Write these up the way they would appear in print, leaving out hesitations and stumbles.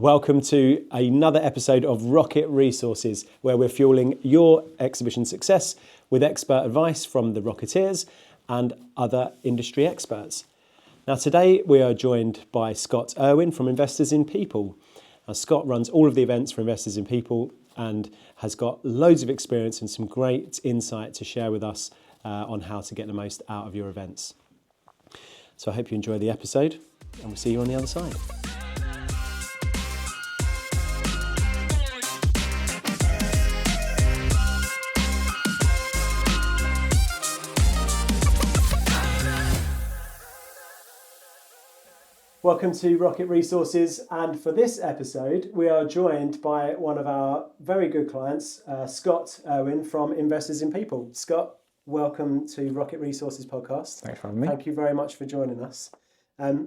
Welcome to another episode of Rocket Resources, where we're fueling your exhibition success with expert advice from the Rocketeers and other industry experts. Now today we are joined by Scott Irwin from Investors in People. Now, Scott runs all of the events for Investors in People and has got loads of experience and some great insight to share with us on how to get the most out of your events. So I hope you enjoy the episode and we'll see you on the other side. Welcome to Rocket Resources, and for this episode we are joined by one of our very good clients, Scott Irwin from Investors in People. Scott, welcome to Rocket Resources podcast. Thanks for having me. Thank you very much for joining us.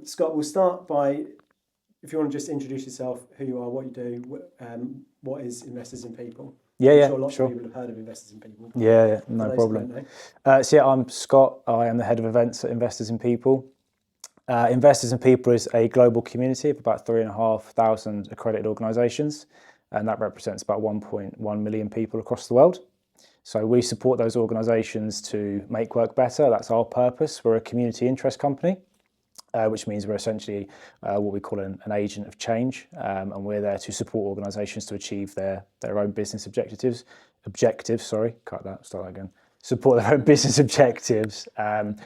Scott, we'll start by, if you want to just introduce yourself, who you are, what you do, what is Investors in People? I'm sure lots of people have heard of Investors in People. No problem. I'm Scott. I am the head of events at Investors in People. Investors in People is a global community of about 3,500 accredited organisations, and that represents about 1.1 million people across the world. So we support those organisations to make work better. That's our purpose. We're a community interest company, which means we're essentially what we call an agent of change, and we're there to support organisations to achieve their own business objectives. Support their own business objectives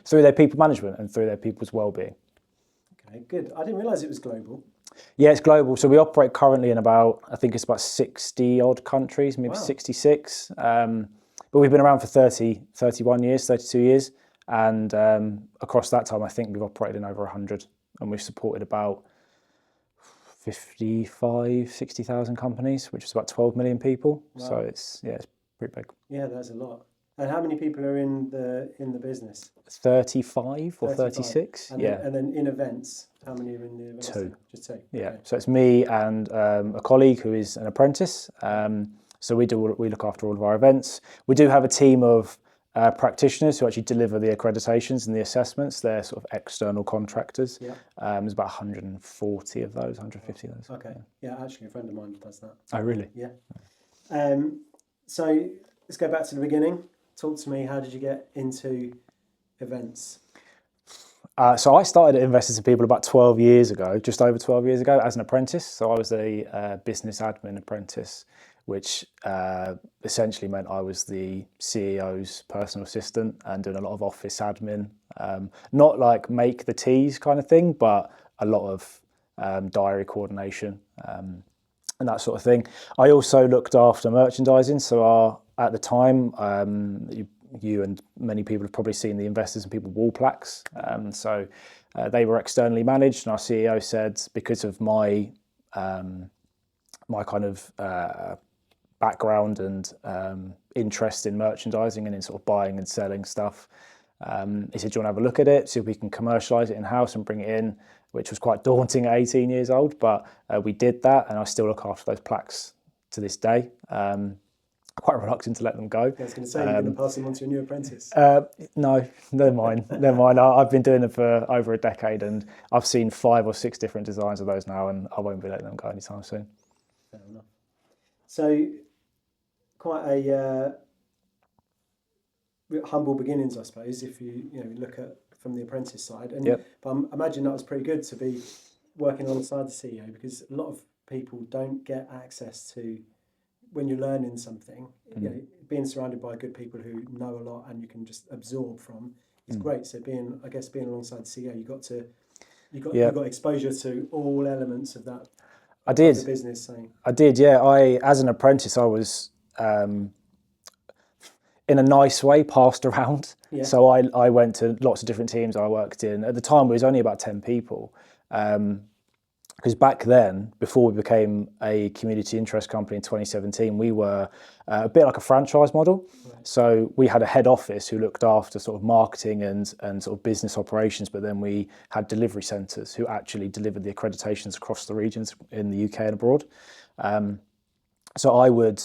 through their people management and through their people's well-being. Okay, good. I didn't realise it was global. Yeah, it's global. So we operate currently in about 60 odd countries, maybe 66. But we've been around for 32 years. And across that time, I think we've operated in over 100. And we've supported about 60,000 companies, which is about 12 million people. Wow. So it's pretty big. Yeah, that's a lot. And how many people are in the business? 35 or 36. And then in events, how many are in the events? Two. Just two. Yeah. Okay. So it's me and a colleague who is an apprentice. So we look after all of our events. We do have a team of practitioners who actually deliver the accreditations and the assessments. They're sort of external contractors. Yeah. There's about 140 of those, 150 of those. Okay. Yeah, actually a friend of mine does that. Oh, really? Yeah. So let's go back to the beginning. Talk to me, how did you get into events? So I started at Investors in People about 12 years ago, just over 12 years ago, as an apprentice. So I was a business admin apprentice, which essentially meant I was the CEO's personal assistant and doing a lot of office admin. Not like make the teas kind of thing, but a lot of diary coordination and that sort of thing. I also looked after merchandising. So at the time, you and many people have probably seen the Investors in People wall plaques. So they were externally managed, and our CEO said, because of my kind of background and interest in merchandising and in sort of buying and selling stuff, he said, do you want to have a look at it, see if we can commercialise it in-house and bring it in, which was quite daunting at 18 years old, but we did that, and I still look after those plaques to this day. Quite reluctant to let them go. I was going to say, you're going to pass them on to your new apprentice. No, they're mine. They're mine. I've been doing it for over a decade, and I've seen 5 or 6 different designs of those now, and I won't be letting them go anytime soon. Fair enough. So, quite a humble beginnings, I suppose, if you look at from the apprentice side. And yep. But I imagine that was pretty good to be working alongside the CEO, because a lot of people don't get access to, when you're learning something, being surrounded by good people who know a lot and you can just absorb from is great. So being alongside the CEO, you got exposure to all elements of that. I did. The business. So. I did. Yeah. As an apprentice, I was in a nice way passed around. Yeah. So I went to lots of different teams I worked in. At the time, it was only about 10 people. Because back then, before we became a community interest company in 2017, we were a bit like a franchise model. Right. So we had a head office who looked after sort of marketing and sort of business operations, but then we had delivery centres who actually delivered the accreditations across the regions in the UK and abroad. So I would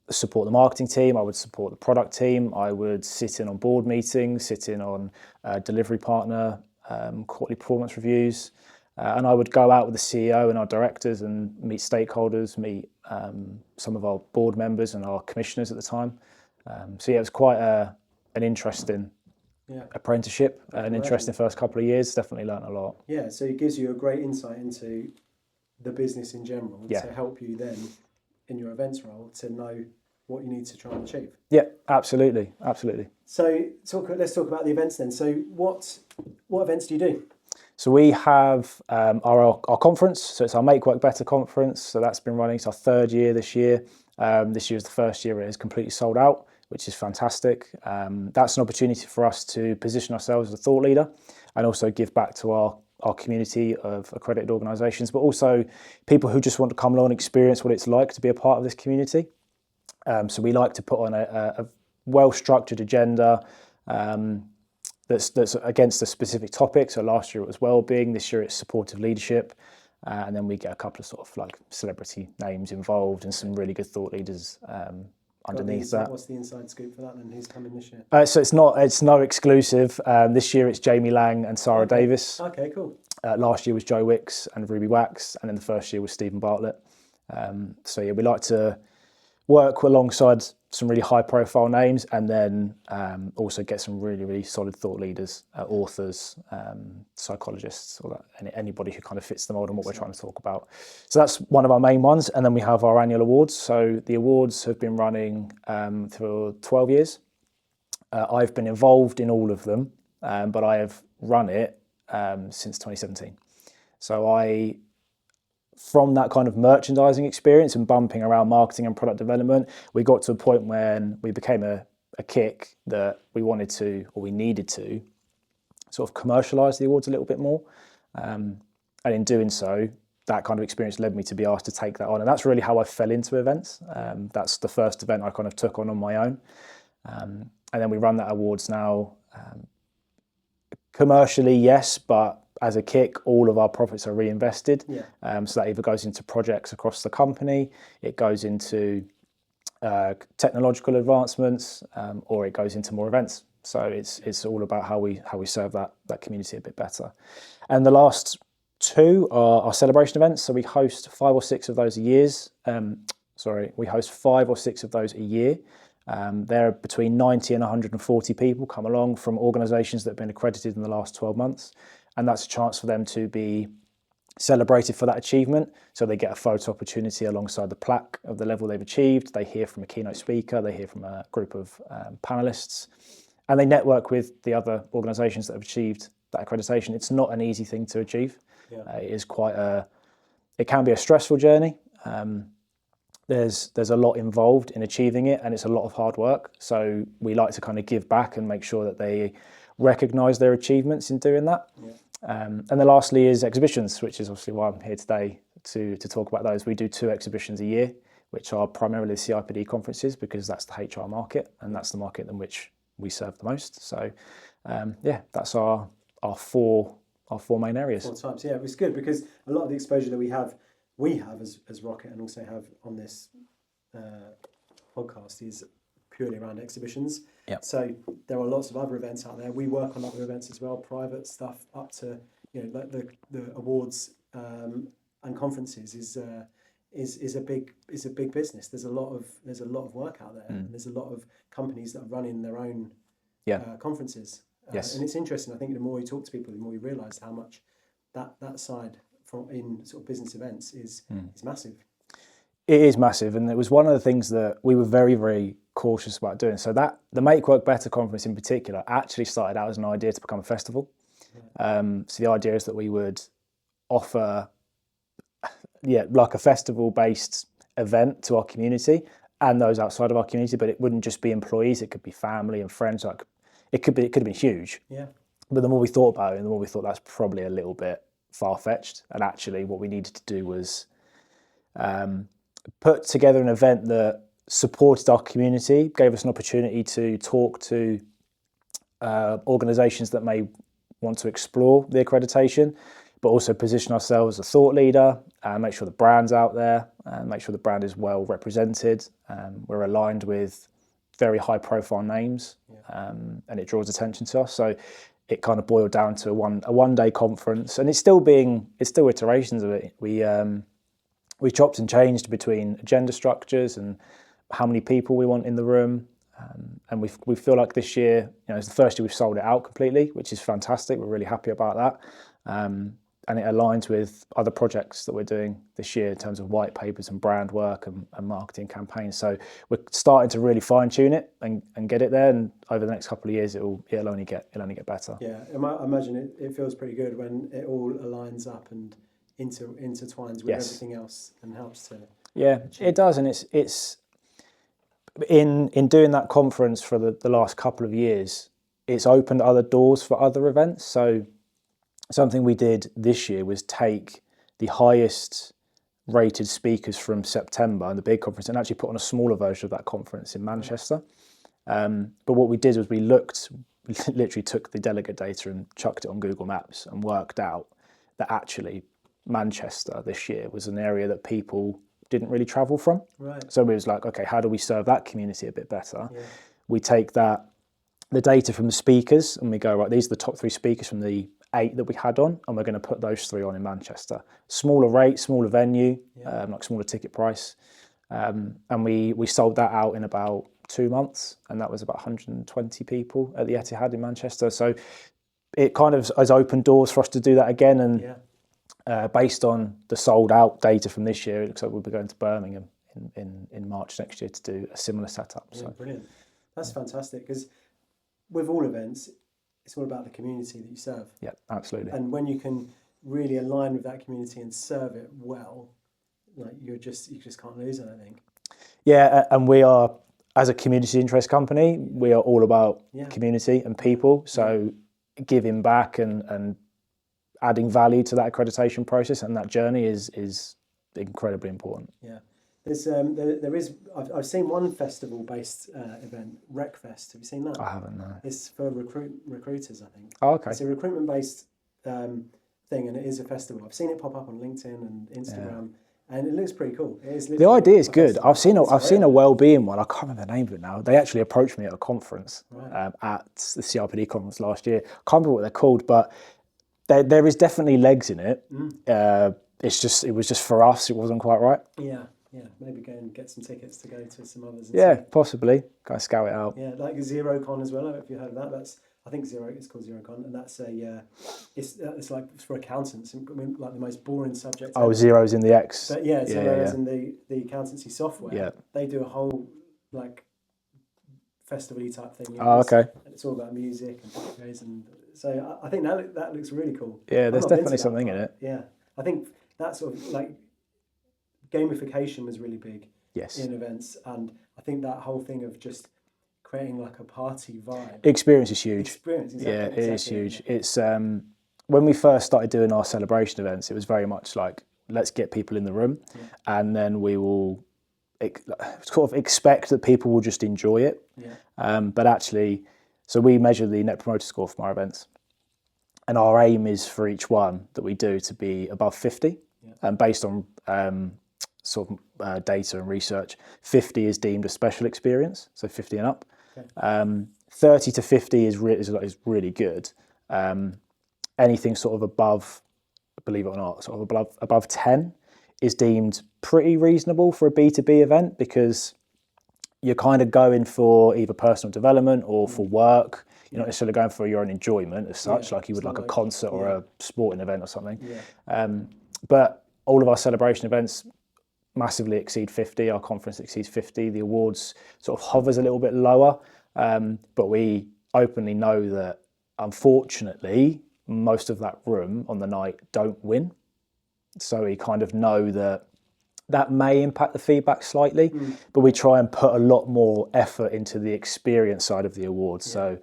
support the marketing team, I would support the product team, I would sit in on board meetings, sit in on delivery partner, quarterly performance reviews. And I would go out with the CEO and our directors and meet stakeholders, meet some of our board members and our commissioners at the time. So yeah, it was quite an interesting apprenticeship, an interesting first couple of years. Definitely learned a lot. Yeah, so it gives you a great insight into the business in general to help you then in your events role to know what you need to try and achieve. Yeah, absolutely. So let's talk about the events then. So what events do you do? So we have our conference. So it's our Make Work Better conference. So that's been running. It's our third year this year. This year is the first year it is completely sold out, which is fantastic. That's an opportunity for us to position ourselves as a thought leader and also give back to our community of accredited organisations, but also people who just want to come along and experience what it's like to be a part of this community. So we like to put on a well-structured agenda that's against a specific topic. So last year it was well-being, this year it's supportive leadership, and then we get a couple of sort of like celebrity names involved and some really good thought leaders underneath that. What's the inside scoop for that then? Who's coming this year? So it's no exclusive. This year it's Jamie Lang and Sarah Davis. Okay, cool. Last year was Joe Wicks and Ruby Wax, and then the first year was Stephen Bartlett. So yeah, we like to work alongside some really high-profile names, and then also get some really, really solid thought leaders, authors, psychologists, or anybody who kind of fits the mold on what we're trying to talk about. So that's one of our main ones, and then we have our annual awards. So the awards have been running for 12 years. I've been involved in all of them, but I have run it since 2017. So from that kind of merchandising experience and bumping around marketing and product development, we got to a point when we became a kick that we wanted to, or we needed to, sort of commercialise the awards a little bit more. And in doing so, that kind of experience led me to be asked to take that on. And that's really how I fell into events. That's the first event I kind of took on my own. And then we run that awards now. Commercially, yes, but as a kick, all of our profits are reinvested. So that either goes into projects across the company, it goes into technological advancements, or it goes into more events. So it's all about how we serve that community a bit better. And the last two are our celebration events. So we host 5 or 6 of those a year. We host 5 or 6 of those a year. There are between 90 and 140 people come along from organisations that have been accredited in the last 12 months. And that's a chance for them to be celebrated for that achievement. So they get a photo opportunity alongside the plaque of the level they've achieved. They hear from a keynote speaker. They hear from a group of panellists. And they network with the other organisations that have achieved that accreditation. It's not an easy thing to achieve. It is it can be a stressful journey. There's a lot involved in achieving it, and it's a lot of hard work. So we like to kind of give back and make sure that they recognise their achievements in doing that. And then lastly is exhibitions, which is obviously why I'm here today to talk about those. We do 2 exhibitions a year, which are primarily CIPD conferences, because that's the HR market, and that's the market in which we serve the most. So that's our 4 main areas. 4 types. Yeah, it was good because a lot of the exposure that we have as Rocket, and also have on this podcast, is purely around exhibitions. So there are lots of other events out there. We work on other events as well, private stuff up to like the awards and conferences is a big business. There's a lot of work out there. And there's a lot of companies that are running their own conferences. And it's interesting. I think the more you talk to people, the more you realise how much that side in sort of business events is massive. It is massive, and it was one of the things that we were very, very cautious about doing. So that the Make Work Better conference in particular actually started out as an idea to become a festival. So the idea is that we would offer, like a festival-based event to our community and those outside of our community, but it wouldn't just be employees; it could be family and friends. Like it could have been huge. But the more we thought about it, the more we thought that's probably a little bit far-fetched. And actually, what we needed to do was put together an event that supported our community, gave us an opportunity to talk to organisations that may want to explore the accreditation, but also position ourselves as a thought leader and make sure the brand's out there and make sure the brand is well represented. We're aligned with very high profile names and it draws attention to us. So it kind of boiled down to a one day conference, and it's still iterations of it. We chopped and changed between agenda structures and how many people we want in the room. And we feel like this year, it's the first year we've sold it out completely, which is fantastic. We're really happy about that. And it aligns with other projects that we're doing this year in terms of white papers and brand work and marketing campaigns. So we're starting to really fine tune it and get it there. And over the next couple of years, it'll only get better. Yeah, I imagine it feels pretty good when it all aligns up and intertwines with everything else and helps to. Yeah, it does, and it's in doing that conference for the last couple of years, it's opened other doors for other events. So something we did this year was take the highest rated speakers from September and the big conference and actually put on a smaller version of that conference in Manchester. But what we did was we literally took the delegate data and chucked it on Google Maps and worked out that actually Manchester this year was an area that people didn't really travel from. Right. So we was like, okay, how do we serve that community a bit better? Yeah. We take the data from the speakers and we go, right, these are the top 3 speakers from the 8 that we had on, and we're going to put those 3 on in Manchester. Smaller rate, smaller venue, like smaller ticket price. And we sold that out in about 2 months, and that was about 120 people at the Etihad in Manchester. So it kind of has opened doors for us to do that again. And based on the sold out data from this year, it looks like we'll be going to Birmingham in March next year to do a similar setup. Yeah, so brilliant. That's fantastic, because with all events, it's all about the community that you serve. Yeah, absolutely. And when you can really align with that community and serve it well, like you just can't lose it, I think. Yeah, and we are, as a community interest company, we are all about community and people. So giving back and adding value to that accreditation process and that journey is incredibly important. Yeah. I've seen one festival-based event, RecFest. Have you seen that? I haven't, no. It's for recruiters, I think. Oh, okay. It's a recruitment-based thing, and it is a festival. I've seen it pop up on LinkedIn and Instagram, and it looks pretty cool. It is the idea is good. Festival. I've seen a well-being one. I can't remember the name of it now. They actually approached me at a conference right. at the CRPD conference last year. I can't remember what they're called, but there is definitely legs in it. It was just for us. It wasn't quite right. Yeah. Yeah, maybe go and get some tickets to go to some others. Possibly. Go and scout it out. Yeah, like ZeroCon as well. I don't know if you heard of that. I think it's called ZeroCon, and that's it's like for accountants, like the most boring subject. Oh, zeros in the X. But zeros in the accountancy software. Yeah. They do a whole like festival-y type thing. Okay. And it's all about music and DJs, and so I think that looks really cool. Yeah, there's definitely something in it. Yeah, I think that sort of like gamification was really big in events, and I think that whole thing of just creating like a party vibe. Experience is huge. Exactly, it is huge. It's when we first started doing our celebration events, it was very much like, let's get people in the room, and then we will sort of expect that people will just enjoy it. But actually, so we measure the Net Promoter Score from our events, and our aim is for each one that we do to be above 50, and based on data and research, 50 is deemed a special experience, so 50 and up. 30 to 50 is really good. Anything sort of above, believe it or not, sort of above 10 is deemed pretty reasonable for a B2B event, because you're kind of going for either personal development or for work. You're not necessarily going for your own enjoyment as such, like you would like a concert or a sporting event or something. But all of our celebration events massively exceed 50. Our conference exceeds 50. The awards sort of hovers a little bit lower, but we openly know that, unfortunately, most of that room on the night don't win. So we kind of know that may impact the feedback slightly, but we try and put a lot more effort into the experience side of the awards. So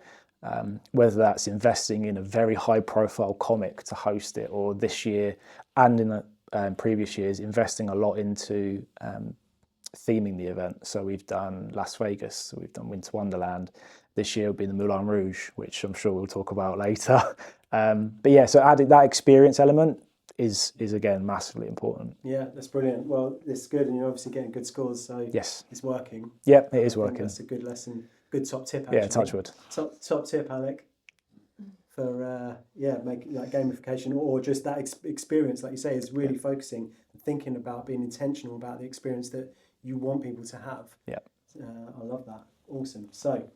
whether that's investing in a very high-profile comic to host it, or this year and in previous years investing a lot into theming the event. So we've done Las Vegas, we've done Winter Wonderland. This year will be the Moulin Rouge, which I'm sure we'll talk about later. So adding that experience element is again massively important. Yeah, that's brilliant. Well, it's good, and you're obviously getting good scores, so yes, it's working. Yeah, it is working. That's a good lesson. Good top tip, actually. Yeah, touch wood. Top tip, Alec, for making like gamification or just that experience, like you say, is really focusing and thinking about being intentional about the experience that you want people to have. Yeah. I love that. Awesome. So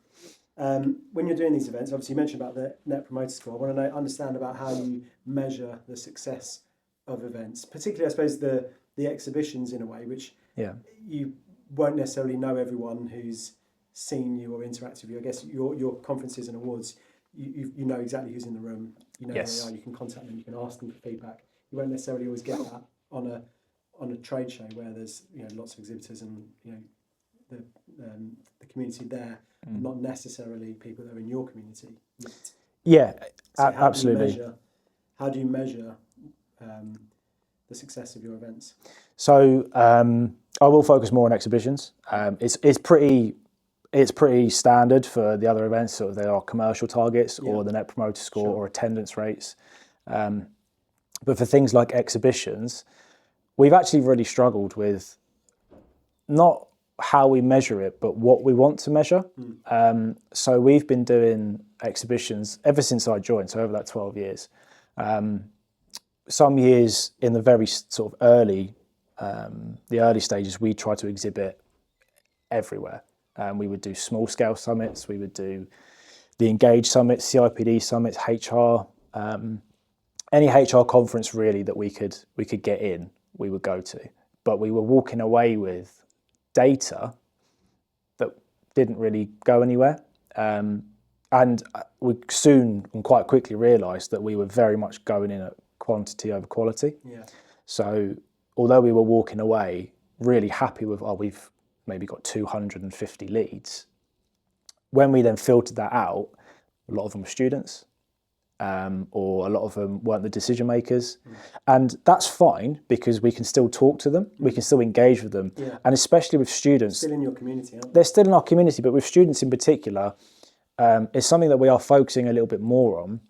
when you're doing these events, obviously you mentioned about the Net Promoter Score. I want to understand about how you measure the success of events, particularly I suppose the exhibitions in a way, which you won't necessarily know everyone who's seen you or interacted with you. I guess your conferences and awards, you know exactly who's in the room, you know who they are, you can contact them, you can ask them for feedback. You won't necessarily always get that on a trade show where there's lots of exhibitors and the community there, not necessarily people that are in your community yet. Yeah, so absolutely. How do you measure the success of your events? So I will focus more on exhibitions. It's pretty standard for the other events. So there are commercial targets or the Net Promoter Score or attendance rates. But for things like exhibitions, we've actually really struggled with not how we measure it, but what we want to measure. So we've been doing exhibitions ever since I joined, so over that 12 years. Some years in the very sort of early stages, we tried to exhibit everywhere. We would do small scale summits, we would do the Engage summits, CIPD summits, HR, any HR conference really that we could get in, we would go to. But we were walking away with data that didn't really go anywhere. And we soon and quite quickly realised that we were very much going in at quantity over quality. Yeah. So although we were walking away really happy with, we've maybe got 250 leads, when we then filtered that out, a lot of them were students, or a lot of them weren't the decision makers. And that's fine because we can still talk to them, we can still engage with them. Yeah. And especially with students. Still in your community, aren't they? They're still in our community, but with students in particular, it's something that we are focusing a little bit more on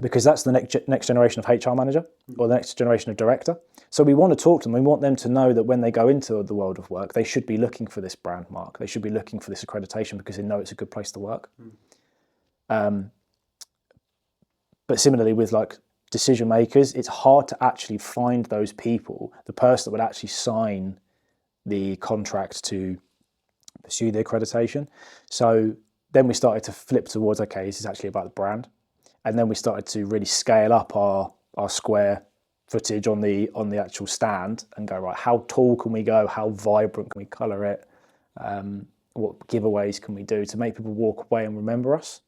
because that's the next generation of HR manager or the next generation of director. So we want to talk to them. We want them to know that when they go into the world of work, they should be looking for this brand mark. They should be looking for this accreditation because they know it's a good place to work. But similarly with like decision makers, it's hard to actually find those people, the person that would actually sign the contract to pursue the accreditation. So then we started to flip towards, okay, this is actually about the brand. And then we started to really scale up our square footage on the actual stand and go, right, how tall can we go? How vibrant can we colour it? What giveaways can we do to make people walk away and remember us?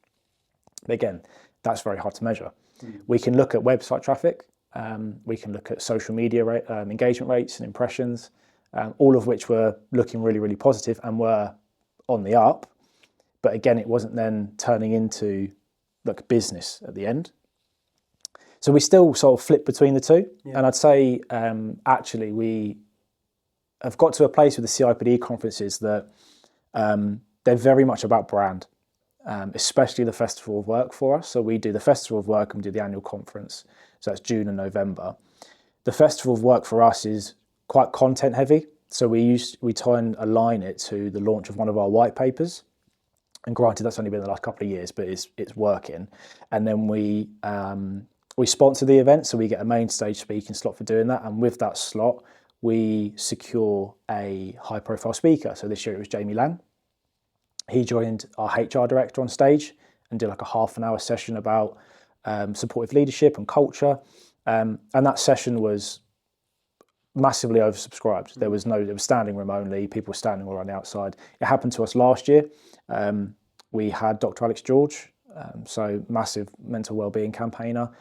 But again, that's very hard to measure. We can look at website traffic. We can look at social media engagement rates and impressions, all of which were looking really, really positive and were on the up. But again, it wasn't then turning into like business at the end. So we still sort of flip between the two. Yeah. And I'd say actually we have got to a place with the CIPD conferences that they're very much about brand. Especially the Festival of Work for us. So we do the Festival of Work and we do the annual conference. So that's June and November. The Festival of Work for us is quite content heavy. So we try and align it to the launch of one of our white papers. And granted, that's only been the last couple of years, but it's working. And then we sponsor the event. So we get a main stage speaking slot for doing that. And with that slot, we secure a high profile speaker. So this year it was Jamie Lang. He joined our HR director on stage and did like a half an hour session about supportive leadership and culture. And that session was massively oversubscribed. There was standing room only. People were standing all around the outside. It happened to us last year. We had Dr. Alex George, so massive mental wellbeing campaigner,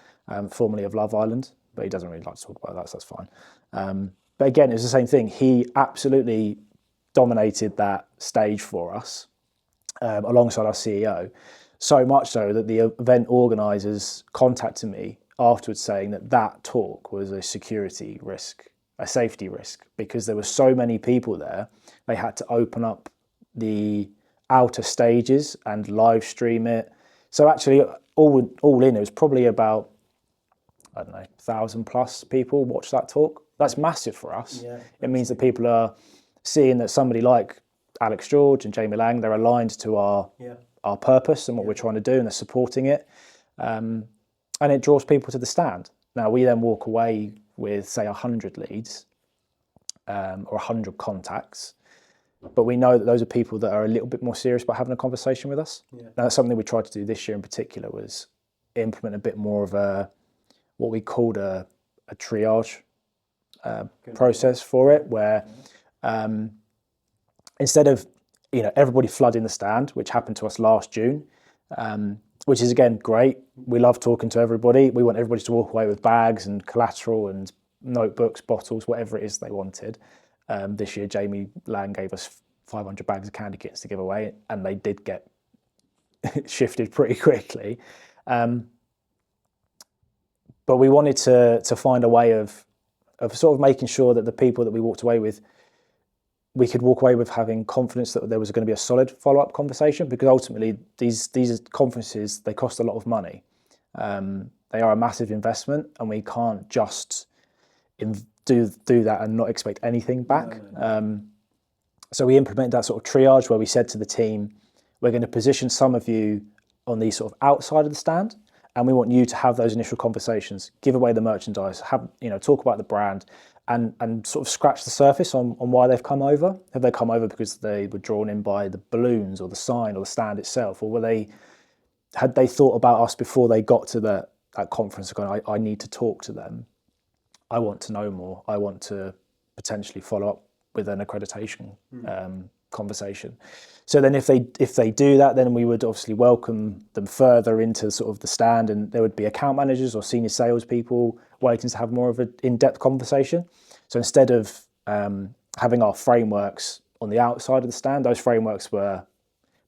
formerly of Love Island, but he doesn't really like to talk about that, so that's fine. But again, it was the same thing. He absolutely dominated that stage for us. Alongside our CEO, so much so that the event organisers contacted me afterwards saying that talk was a security risk, a safety risk, because there were so many people there. They had to open up the outer stages and live stream it. So actually, all in, it was probably about, 1,000+ people watched that talk. That's massive for us. Yeah, it means that people are seeing that somebody like Alex George and Jamie Lang, they're aligned to our purpose and what we're trying to do, and they're supporting it. and it draws people to the stand. Now, we then walk away with, say, 100 leads or 100 contacts, but we know that those are people that are a little bit more serious about having a conversation with us. Yeah. Now, that's something we tried to do this year in particular, was implement a bit more of what we called a triage process for it, where instead of everybody flooding the stand, which happened to us last June, which is again great. We love talking to everybody. We want everybody to walk away with bags and collateral and notebooks, bottles, whatever it is they wanted. This year, Jamie Lang gave us 500 bags of candy kits to give away, and they did get shifted pretty quickly. But we wanted to find a way of sort of making sure that the people that we walked away with, we could walk away with having confidence that there was going to be a solid follow-up conversation, because ultimately these conferences, they cost a lot of money. They are a massive investment, and we can't just do that and not expect anything back. No. So we implemented that sort of triage where we said to the team, we're going to position some of you on the sort of outside of the stand, and we want you to have those initial conversations, give away the merchandise, talk about the brand, and sort of scratch the surface on why they've come over. Have they come over because they were drawn in by the balloons or the sign or the stand itself, or had they thought about us before they got to that conference, going, I need to talk to them. I want to know more. I want to potentially follow up with an accreditation conversation. So then if they do that, then we would obviously welcome them further into sort of the stand, and there would be account managers or senior salespeople waiting to have more of an in-depth conversation. So instead of having our frameworks on the outside of the stand, those frameworks were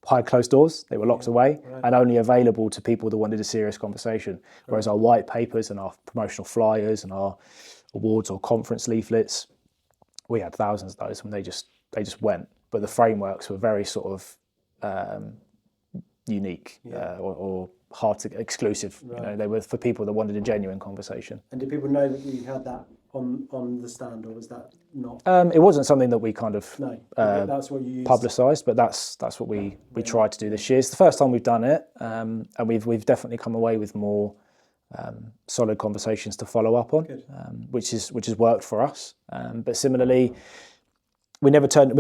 behind closed doors. They were locked away and only available to people that wanted a serious conversation. Whereas our white papers and our promotional flyers and our awards or conference leaflets, we had thousands of those, and they just went. But the frameworks were very sort of unique or hard to exclusive. They were for people that wanted a genuine conversation. And did people know that you had that on the stand, or was that not? It wasn't something that we kind of that's what you publicised, but that's what we tried to do this year. It's the first time we've done it, and we've definitely come away with more solid conversations to follow up on, which has worked for us. But similarly, we never turn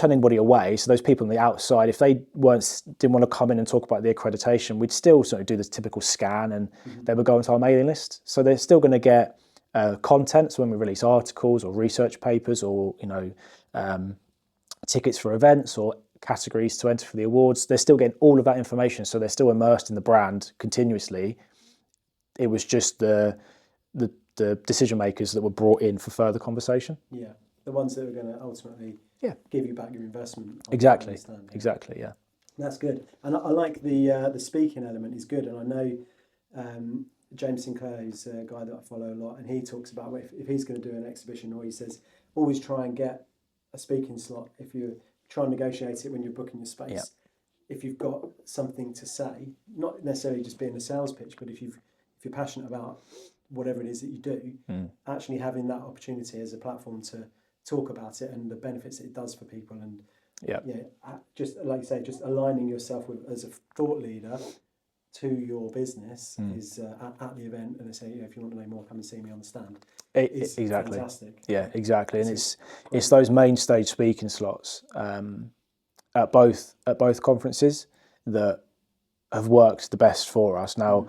anybody away. So those people on the outside, if they didn't want to come in and talk about the accreditation, we'd still sort of do the typical scan, and they would go onto our mailing list. So they're still going to get content. So when we release articles or research papers, or tickets for events or categories to enter for the awards, they're still getting all of that information. So they're still immersed in the brand continuously. It was just the decision makers that were brought in for further conversation. Yeah. The ones that are going to ultimately give you back your investment. Exactly, yeah. That's good. And I like the speaking element is good. And I know James Sinclair, who's a guy that I follow a lot, and he talks about if he's going to do an exhibition, or he says, always try and get a speaking slot. If you try and negotiate it when you're booking your space, if you've got something to say, not necessarily just being a sales pitch, but if you're passionate about whatever it is that you do, actually having that opportunity as a platform to talk about it and the benefits it does for people, and just like you say, just aligning yourself as a thought leader to your business is at the event, and they say, if you want to know more, come and see me on the stand. It's exactly fantastic. Yeah, exactly. And it's those main stage speaking slots at both conferences that have worked the best for us. Now,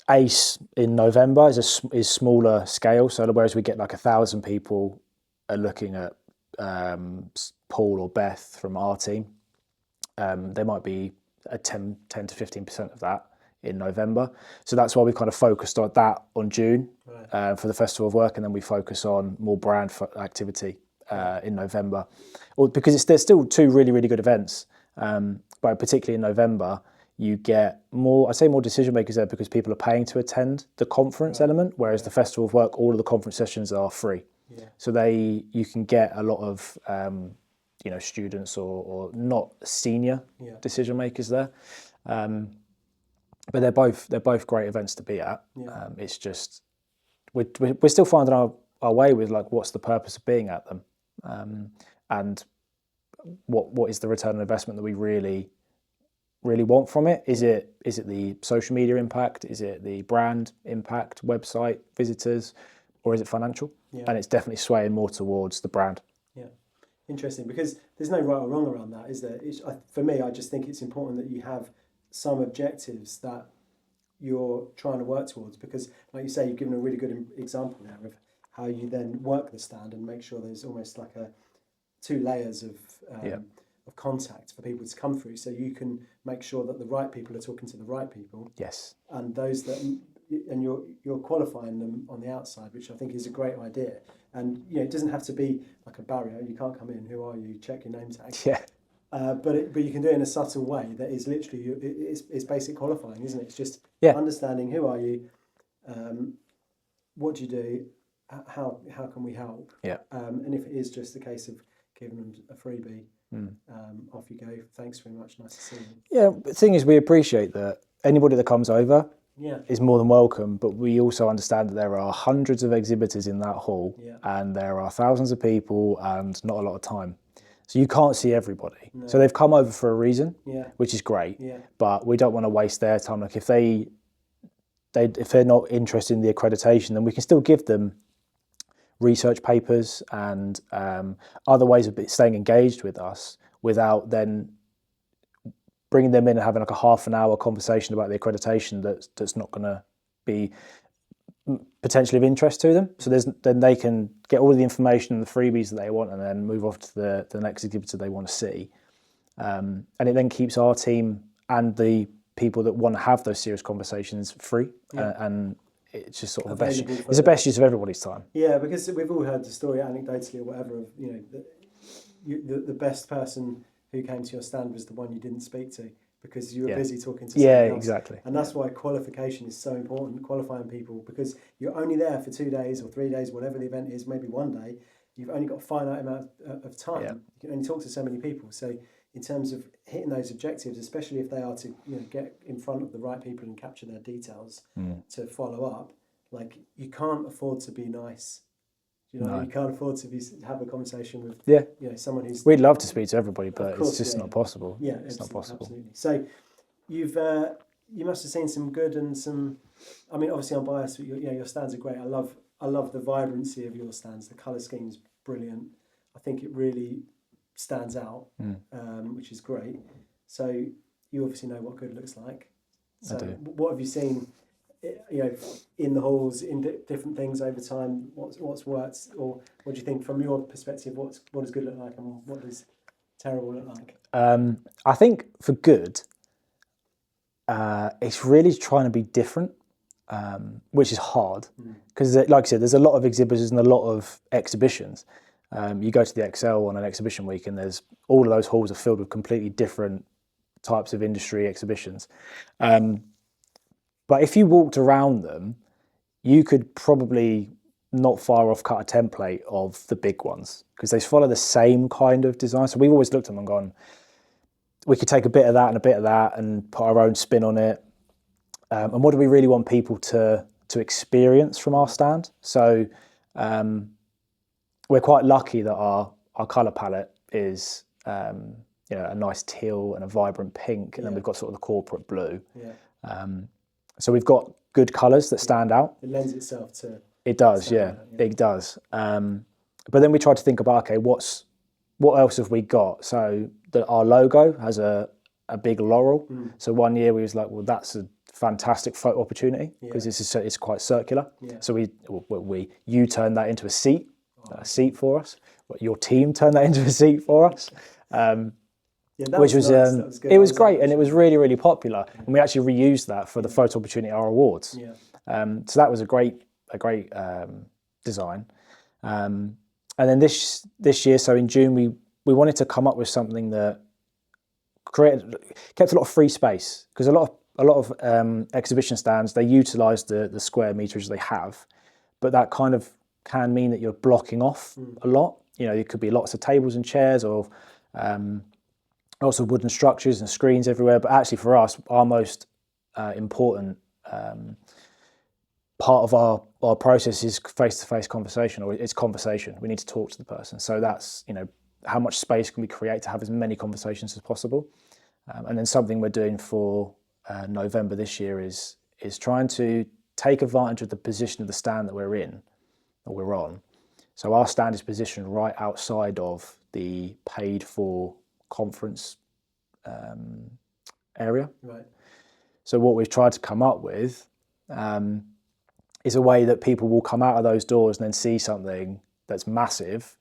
ACE in November is smaller scale, so whereas we get like 1,000 people are looking at Paul or Beth from our team, there might be a 10 to 15% of that in November. So that's why we kind of focused on that on June for the Festival of Work, and then we focus on more brand activity in November. Because there's still two really, really good events, but particularly in November, you get more decision makers there because people are paying to attend the conference element, whereas the Festival of Work, all of the conference sessions are free. Yeah. So you can get a lot of students or not senior decision makers there, but they're both great events to be at. Yeah. It's just we're still finding our way with like what's the purpose of being at them, and what is the return on investment that we really really want from it? Is it the social media impact? Is it the brand impact, website, visitors, or is it financial? Yeah. And it's definitely swaying more towards the brand. Yeah, interesting, because there's no right or wrong around that, is there? For me, I just think it's important that you have some objectives that you're trying to work towards, because like you say, you've given a really good example there of how you then work the stand and make sure there's almost like two layers of contact for people to come through, so you can make sure that the right people are talking to the right people. Yes. And those that, and you're qualifying them on the outside, which I think is a great idea. And it doesn't have to be like a barrier. You can't come in, who are you, check your name tag. Yeah. But you can do it in a subtle way that is literally it's basic qualifying, isn't it? It's just understanding who are you, what do you do, how can we help? Yeah. And if it is just a case of giving them a freebie, off you go. Thanks very much. Nice to see you. Yeah. The thing is, we appreciate that anybody that comes over is more than welcome, but we also understand that there are hundreds of exhibitors in that hall, and there are thousands of people and not a lot of time. So you can't see everybody. No. So they've come over for a reason, which is great. Yeah. But we don't want to waste their time. Like if they're not interested in the accreditation, then we can still give them research papers and other ways of staying engaged with us without then bringing them in and having like a half an hour conversation about the accreditation that's not going to be potentially of interest to them. So then they can get all of the information and the freebies that they want and then move off to the next exhibitor they want to see. And it then keeps our team and the people that want to have those serious conversations free. And it's just sort of the best use of everybody's time. Yeah, because we've all heard the story anecdotally or whatever of, the best person who came to your stand was the one you didn't speak to because you were busy talking to someone else. Exactly. And that's why qualification is so important, qualifying people, because you're only there for 2 days or 3 days, whatever the event is, maybe one day. You've only got a finite amount of time. Yeah. You can only talk to so many people. So in terms of hitting those objectives, especially if they are to get in front of the right people and capture their details to follow up, like you can't afford to be nice. You can't afford to have a conversation with someone who's... We'd love to speak to everybody, but it's just not possible. Yeah, it's not possible. Absolutely. So you must have seen some good and some... I mean, obviously I'm biased, but your stands are great. I love the vibrancy of your stands. The colour scheme's brilliant. I think it really stands out, which is great. So you obviously know what good looks like. So I do. What have you seen, in the halls, in different things over time? What's worked, or what do you think from your perspective? What does good look like, and what does terrible look like? I think for good, it's really trying to be different, which is hard because, like I said, there's a lot of exhibitors and a lot of exhibitions. You go to the Excel on an exhibition week, and there's all of those halls are filled with completely different types of industry exhibitions. But if you walked around them, you could probably not far off cut a template of the big ones because they follow the same kind of design. So we've always looked at them and gone, we could take a bit of that and a bit of that and put our own spin on it. And what do we really want people to experience from our stand? So we're quite lucky that our colour palette is a nice teal and a vibrant pink, and then we've got sort of the corporate blue. Yeah. So we've got good colours that stand out. It lends itself to... It does, it does. But then we try to think about, okay, what else have we got? So our logo has a big laurel. So one year we was like, well, that's a fantastic photo opportunity because it's quite circular. Yeah. So you turned that into a seat for us. Your team turned that into a seat for us. Which was nice. It was great, and it was really, really popular. And we actually reused that for the photo opportunity at our awards. Yeah. So that was a great design. And then this year, so in June, we wanted to come up with something that kept a lot of free space, because a lot of exhibition stands, they utilise the square meterage they have, but that kind of can mean that you're blocking off a lot. It could be lots of tables and chairs, or also wooden structures and screens everywhere. But actually for us, our most important part of our process is face-to-face conversation, or it's conversation. We need to talk to the person. So that's, how much space can we create to have as many conversations as possible. And then something we're doing for November this year is trying to take advantage of the position of the stand that we're in, or we're on. So our stand is positioned right outside of the paid for conference area. Right. So what we've tried to come up with is a way that people will come out of those doors and then see something that's massive.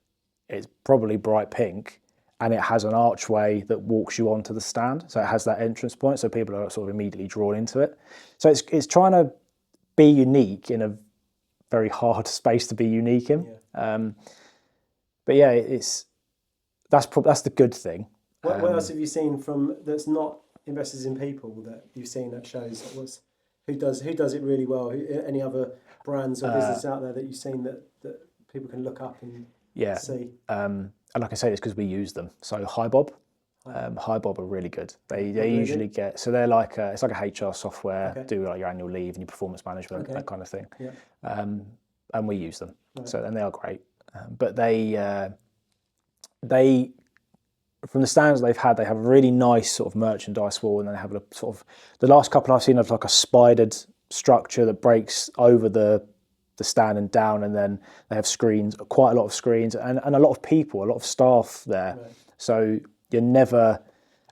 It's probably bright pink, and it has an archway that walks you onto the stand. So it has that entrance point, so people are sort of immediately drawn into it. So it's trying to be unique in a very hard space to be unique in. Yeah. But yeah, that's the good thing. What else have you seen from that's not investors in people that you've seen that shows who does it really well? Any other brands or businesses out there that you've seen that people can look up and see? And like I say, it's because we use them. So HiBob are really good. They usually get, so they're like it's like a HR software. Do like your annual leave and your performance management, that kind of thing. Yeah. And we use them. Right. So and they are great. But they from the stands they've had, they have a really nice sort of merchandise wall, and then they have a sort of, the last couple I've seen have like a spidered structure that breaks over the stand and down, and then they have screens, quite a lot of screens, and a lot of people, a lot of staff there. Right. So you're never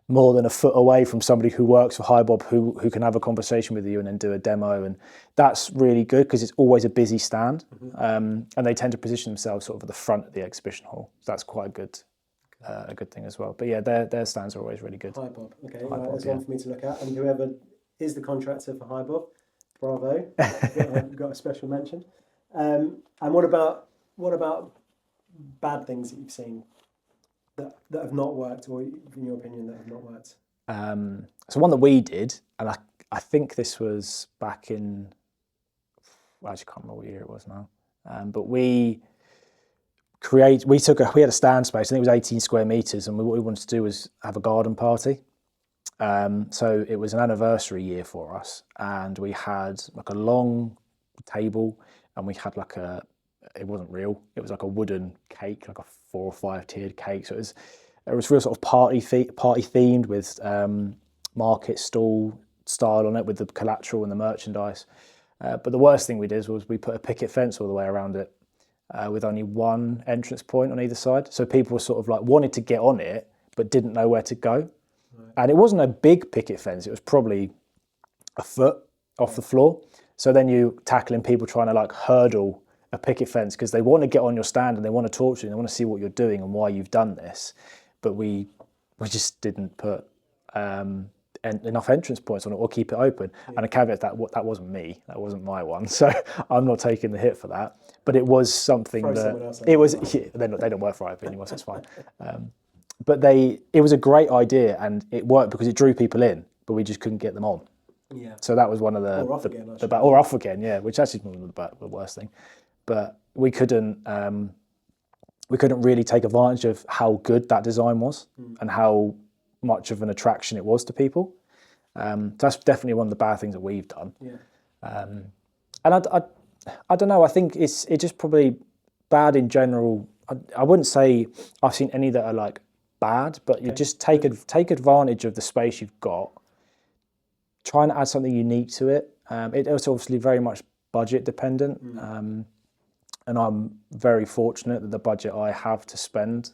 more than a foot away from somebody who works for HiBob who can have a conversation with you and then do a demo, and that's really good because it's always a busy stand. And they tend to position themselves sort of at the front of the exhibition hall. So that's quite a good thing as well. But yeah, their stands are always really good. HiBob, okay, right, there's one for me to look at. And whoever is the contractor for HiBob, bravo, got a special mention. And what about bad things that you've seen that have not worked, or in your opinion that have not worked? So one that we did, and I think this was back in, well, I actually can't remember what year it was now, but we had a stand space, and it was 18 square meters, and what we wanted to do was have a garden party. So it was an anniversary year for us, and we had like a long table, and we had like it wasn't real, it was like a wooden cake, like a 4 or 5 tiered cake. So it was real sort of party themed with market stall style on it, with the collateral and the merchandise. But the worst thing we did was we put a picket fence all the way around it, with only one entrance point on either side. So people were sort of like wanted to get on it, but didn't know where to go. Right. And it wasn't a big picket fence, it was probably a foot off the floor. So then you tackling people trying to like hurdle a picket fence because they want to get on your stand and they want to talk to you and they want to see what you're doing and why you've done this. But we just didn't put enough entrance points on it or keep it open. Yeah. And a caveat that wasn't me, that wasn't my one, so I'm not taking the hit for that. But it was something they don't work for IP anymore, so it's fine. But it was a great idea and it worked because it drew people in, but we just couldn't get them on. Yeah. So that was one of the or off again, yeah, which actually is one of the worst thing. But we couldn't really take advantage of how good that design was and how much of an attraction it was to people. That's definitely one of the bad things that we've done. Yeah. And I don't know, I think it's just probably bad in general. I wouldn't say I've seen any that are like bad, but you just take advantage of the space you've got, try and add something unique to it. It's obviously very much budget dependent. And I'm very fortunate that the budget I have to spend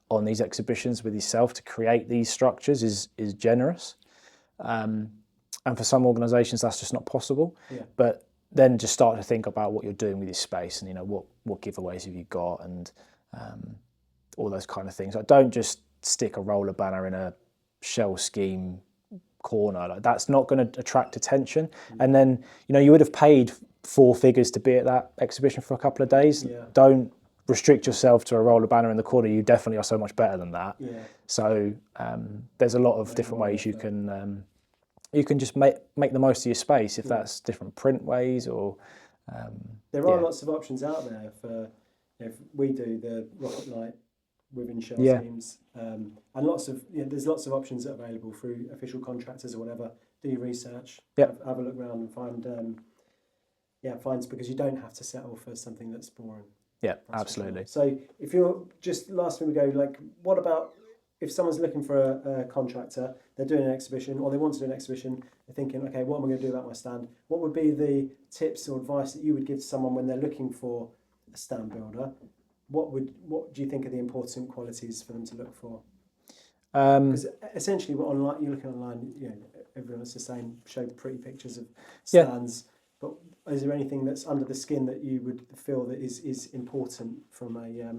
on these exhibitions with yourself to create these structures is generous. And for some organisations that's just not possible. Yeah. But then just start to think about what you're doing with your space and what giveaways have you got and all those kind of things. Like, don't just stick a roller banner in a shell scheme corner. Like, that's not going to attract attention. And then you would have paid 4 figures to be at that exhibition for a couple of days. Yeah. Don't restrict yourself to a roller banner in the corner. You definitely are so much better than that. Yeah. So there's a lot of different ways you can just make the most of your space, if that's different print ways or. There are lots of options out there for. If we do the Rocket Light within shell schemes, and there's lots of options that are available through official contractors or whatever. Do your research. Yep. Have a look around and find. Because you don't have to settle for something that's boring. Yeah, absolutely. So if you're just last thing we go, like, what about if someone's looking for a contractor, they're doing an exhibition or they want to do an exhibition, they're thinking, okay, what am I going to do about my stand? What would be the tips or advice that you would give to someone when they're looking for a stand builder? What do you think are the important qualities for them to look for? Because essentially, online, you're looking online, everyone's the same, show pretty pictures of stands. Yeah. But is there anything that's under the skin that you would feel that is important from a,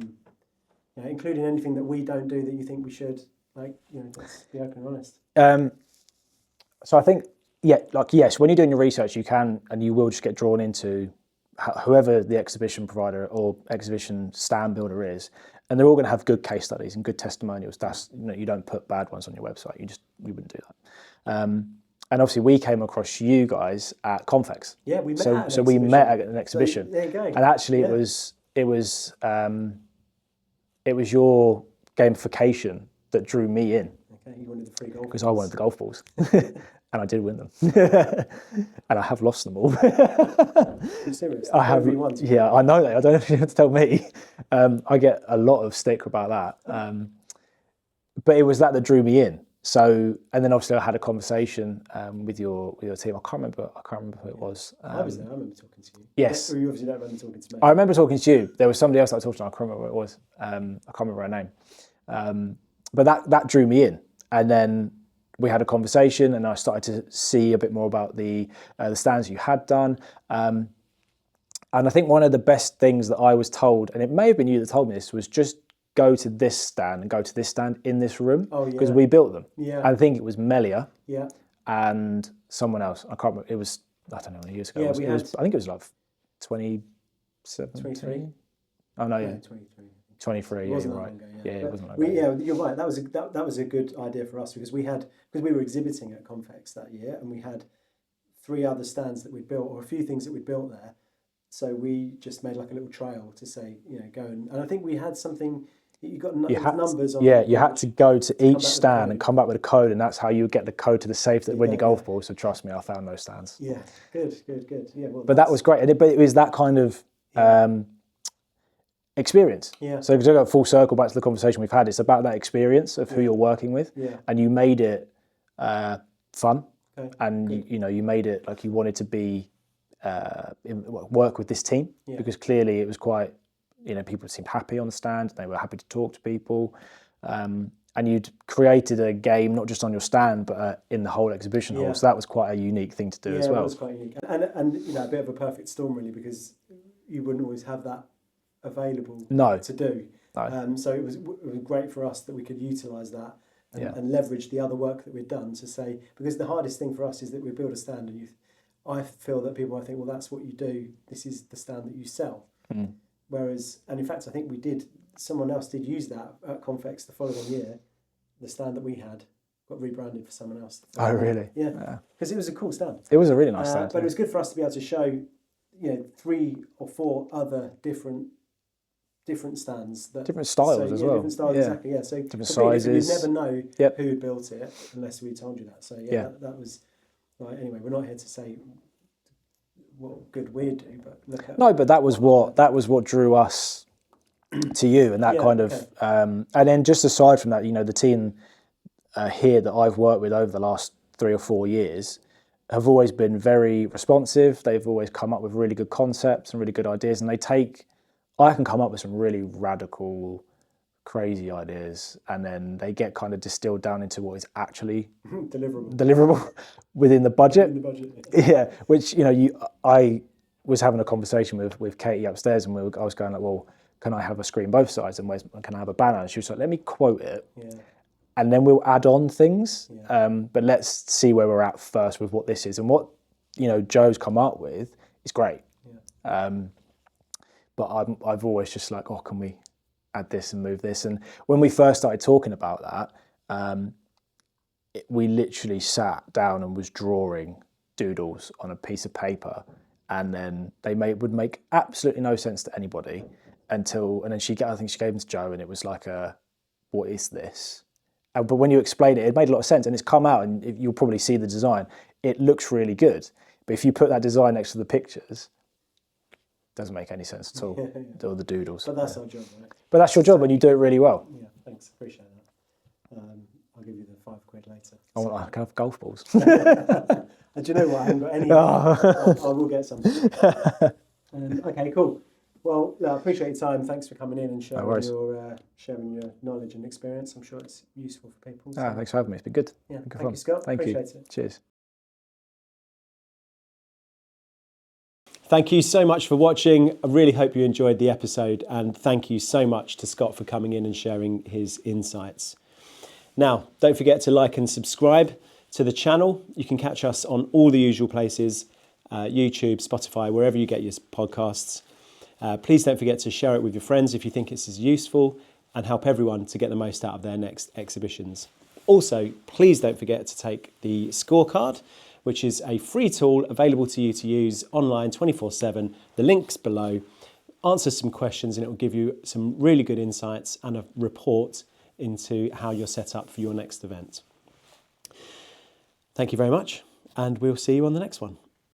including anything that we don't do that you think we should? Let's be open and honest. So I think, yes, when you're doing your research, you can and you will just get drawn into whoever the exhibition provider or exhibition stand builder is, and they're all going to have good case studies and good testimonials. That's you don't put bad ones on your website. You wouldn't do that. And obviously, we came across you guys at Confex. Yeah, we met. So we met at an exhibition. So, there you go. And actually, it was your gamification that drew me in. Okay, you wanted the free golf balls. Because I wanted the golf balls. And I did win them. And I have lost them all. You're serious? I have. Yeah, I know that. I don't know if you have to tell me. I get a lot of stick about that. But it was that drew me in. So, and then obviously I had a conversation with your team. I can't remember who it was. I was there. I remember talking to you. Yes. Or you obviously don't remember talking to me. I remember talking to you. There was somebody else that I talked to. I can't remember what it was. I can't remember her name. But that drew me in, and then we had a conversation, and I started to see a bit more about the stands you had done. And I think one of the best things that I was told, and it may have been you that told me this, was just go to this stand and go to this stand in this room, because we built them. Yeah. I think it was Melia. Yeah. And someone else. I can't remember. It was, I don't know how many years ago. Yeah, I think it was like 2017. 23. Oh no, yeah. 23. 23. Yeah, you're right. Yeah, it wasn't like you're right. That was a good idea for us because we were exhibiting at Confex that year, and we had 3 other stands that we'd built, or a few things that we'd built there. So we just made like a little trail to say, go and I think we had something. You got numbers on. Yeah, you had to go to each stand and come back with a code, and that's how you would get the code to the safe that win your golf ball. So trust me, I found those stands. Yeah, good. Yeah, but that was great, but it was that kind of experience. Yeah. So to go full circle back to the conversation we've had, it's about that experience of who you're working with, and you made it fun, and you made it like you wanted to be work with this team because clearly it was quite. People seemed happy on the stand. They were happy to talk to people. And you'd created a game, not just on your stand, but in the whole exhibition hall. So that was quite a unique thing to do as well. Yeah, it was quite unique. And a bit of a perfect storm, really, because you wouldn't always have that available to do. No. So it was great for us that we could utilise that and leverage the other work that we'd done to say, because the hardest thing for us is that we build a stand and I feel that people, I think, well, that's what you do. This is the stand that you sell. Mm. Whereas, and in fact, I think someone else did use that at Confex the following year. The stand that we had got rebranded for someone else. Oh, really? Yeah. Because it was a cool stand. It was a really nice stand. But it was good for us to be able to show, 3 or 4 other different stands. Different styles as well. Different styles, exactly, yeah. So different sizes. You'd never know who had built it unless we told you that. So, that was... Right, anyway, we're not here to say... what good we do, but look at but that was what drew us to you, and that kind of and then just aside from that, the team here that I've worked with over the last 3 or 4 years have always been very responsive. They've always come up with really good concepts and really good ideas, and I can come up with some really radical, crazy ideas, and then they get kind of distilled down into what is actually deliverable within the budget. Yeah, which I was having a conversation with Katie upstairs, and I was going like, well, can I have a screen both sides, and can I have a banner? And she was like, let me quote it, and then we'll add on things. But let's see where we're at first with what this is, and what Joe's come up with is great. But I've always just like, can we add this and move this? And when we first started talking about that, we literally sat down and was drawing doodles on a piece of paper, and then would make absolutely no sense to anybody and then I think she gave them to Joe, and it was like what is this? But when you explain it, it made a lot of sense, and it's come out, and you'll probably see the design. It looks really good, but if you put that design next to the pictures, doesn't make any sense at all. All the doodles. But that's our job, right? But that's your job, and you do it really well. Yeah, thanks. Appreciate that. I can have golf balls. And do you know what? I haven't got any. I will get some. Okay, cool. Well, I appreciate your time. Thanks for coming in and sharing your knowledge and experience. I'm sure it's useful for people. So. Thanks for having me. It's been good. Yeah, good thank fun. you, Scott. Thank appreciate you. it. Cheers. Thank you so much for watching. I really hope you enjoyed the episode, and thank you so much to Scott for coming in and sharing his insights. Now, don't forget to like and subscribe to the channel. You can catch us on all the usual places, YouTube, Spotify, wherever you get your podcasts. Please don't forget to share it with your friends if you think it's as useful, and help everyone to get the most out of their next exhibitions. Also, please don't forget to take the scorecard, which is a free tool available to you to use online 24/7. The link's below. Answer some questions and it will give you some really good insights and a report into how you're set up for your next event. Thank you very much, and we'll see you on the next one.